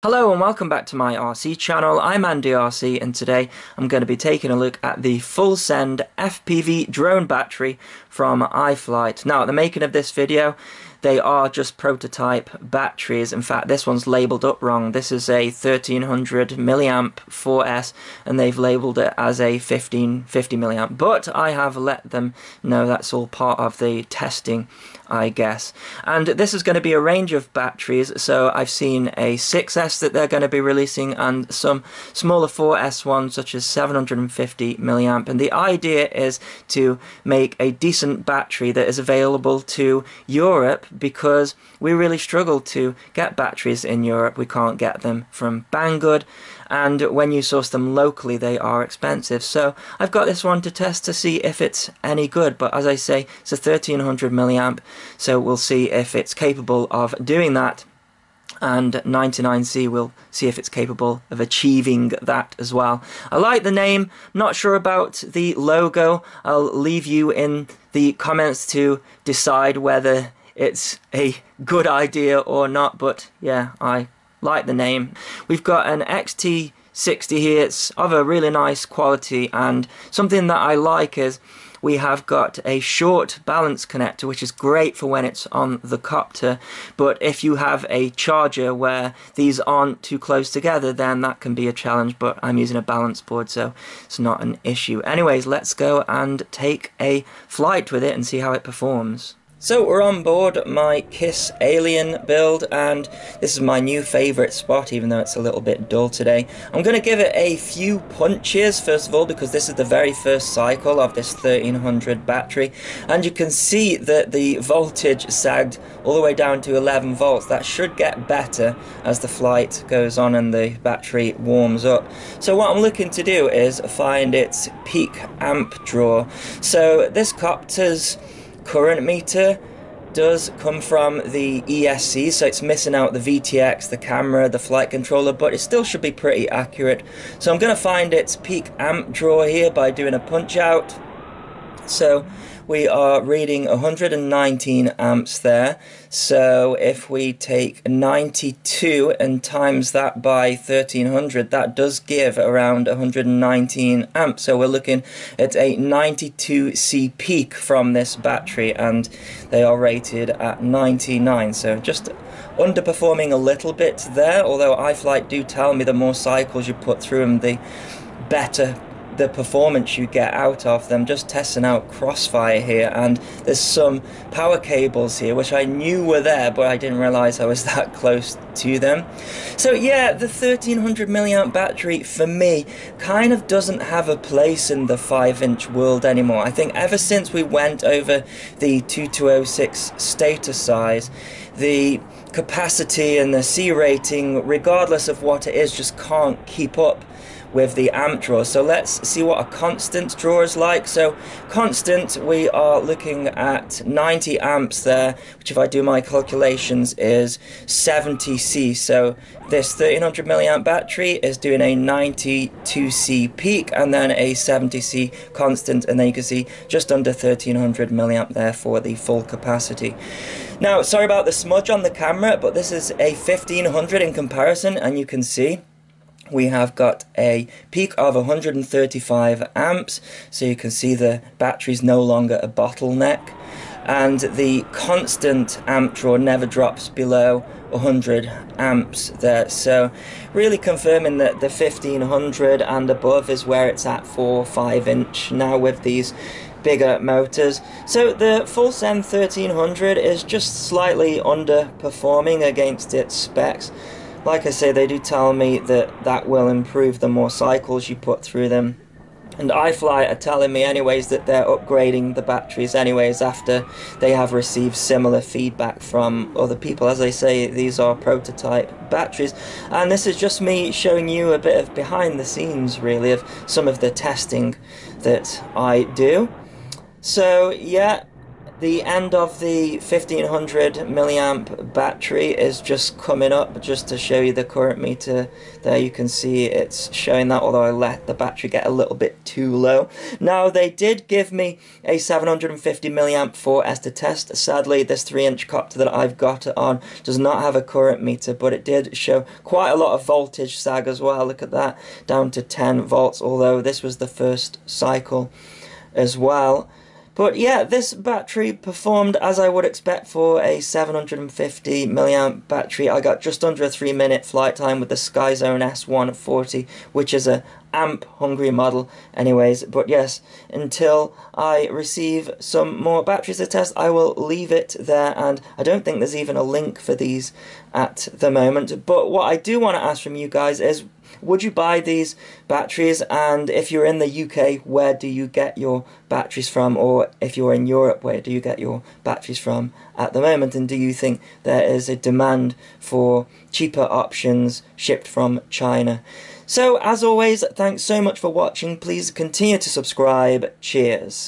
Hello and welcome back to my RC channel. I'm Andy RC and today I'm going to be taking a look at the full send FPV drone battery from Iflight. Now at the making of this video they are just prototype batteries. In fact this one's labelled up wrong. This is a 1300 milliamp 4S and they've labelled it as a 1550 milliamp, but I have let them know that's all part of the testing, I guess. And this is going to be a range of batteries, so I've seen a 6S that they're going to be releasing and some smaller 4S ones such as 750 milliamp, and the idea is to make a decent battery that is available to Europe because we really struggle to get batteries in Europe. We can't get them from Banggood, and when you source them locally they are expensive. So I've got this one to test to see if it's any good, but as I say, it's a 1300 milliamp, so we'll see if it's capable of doing that, and 99C will see if it's capable of achieving that as well. I like the name, not sure about the logo. I'll leave you in the comments to decide whether it's a good idea or not, but yeah, I like the name. We've got an XT60 here. It's of a really nice quality, and something that I like is we have got a short balance connector, which is great for when it's on the copter, but if you have a charger where these aren't too close together then that can be a challenge, but I'm using a balance board so it's not an issue. Anyways, let's go and take a flight with it and see how it performs. So we're on board my KISS Alien build, and this is my new favourite spot, even though it's a little bit dull today. I'm going to give it a few punches first of all because this is the very first cycle of this 1300 battery, and you can see that the voltage sagged all the way down to 11 volts. That should get better as the flight goes on and the battery warms up. So what I'm looking to do is find its peak amp draw. So this copter's current meter does come from the ESC, so it's missing out the VTX, the camera, the flight controller, but it still should be pretty accurate. So I'm going to find its peak amp draw here by doing a punch out. So we are reading 119 amps there, so if we take 92 and times that by 1300, that does give around 119 amps. So we're looking at a 92C peak from this battery, and they are rated at 99, so just underperforming a little bit there, although Iflight do tell me the more cycles you put through them, the better the performance you get out of them. Just testing out Crossfire here, and there's some power cables here which I knew were there, but I didn't realize I was that close to them. So yeah, the 1300 milliamp battery for me kind of doesn't have a place in the 5-inch world anymore. I think ever since we went over the 2206 stator size, the capacity and the C rating, regardless of what it is, just can't keep up with the amp draw. So let's see what a constant draw is like. So constant, we are looking at 90 amps there, which if I do my calculations is 70C. So this 1300 milliamp battery is doing a 92C peak and then a 70C constant, and then you can see just under 1300 milliamp there for the full capacity. Now, sorry about the smudge on the camera, but this is a 1500 in comparison, and you can see we have got a peak of 135 amps, so you can see the battery's no longer a bottleneck, and the constant amp draw never drops below 100 amps there, so really confirming that the 1500 and above is where it's at for 5-inch now with these bigger motors. So the full send 1300 is just slightly underperforming against its specs. Like I say, they do tell me that that will improve the more cycles you put through them. And Iflight are telling me anyways that they're upgrading the batteries anyways after they have received similar feedback from other people. As I say, these are prototype batteries, and this is just me showing you a bit of behind the scenes really of some of the testing that I do. So yeah, The end of the 1500 milliamp battery is just coming up, just to show you the current meter. There you can see it's showing that, although I let the battery get a little bit too low. Now, they did give me a 750 milliamp 4S to test. Sadly, this 3-inch copter that I've got it on does not have a current meter, but it did show quite a lot of voltage sag as well. Look at that, down to 10 volts, although this was the first cycle as well. But yeah, this battery performed as I would expect for a 750 milliamp battery. I got just under a 3-minute flight time with the Skyzone S140, which is a amp-hungry model anyways. But yes, until I receive some more batteries to test, I will leave it there, and I don't think there's even a link for these at the moment. But what I do want to ask from you guys is, would you buy these batteries? And if you're in the UK, where do you get your batteries from? Or if you're in Europe, where do you get your batteries from at the moment? And do you think there is a demand for cheaper options shipped from China? So, as always, thanks so much for watching. Please continue to subscribe. Cheers.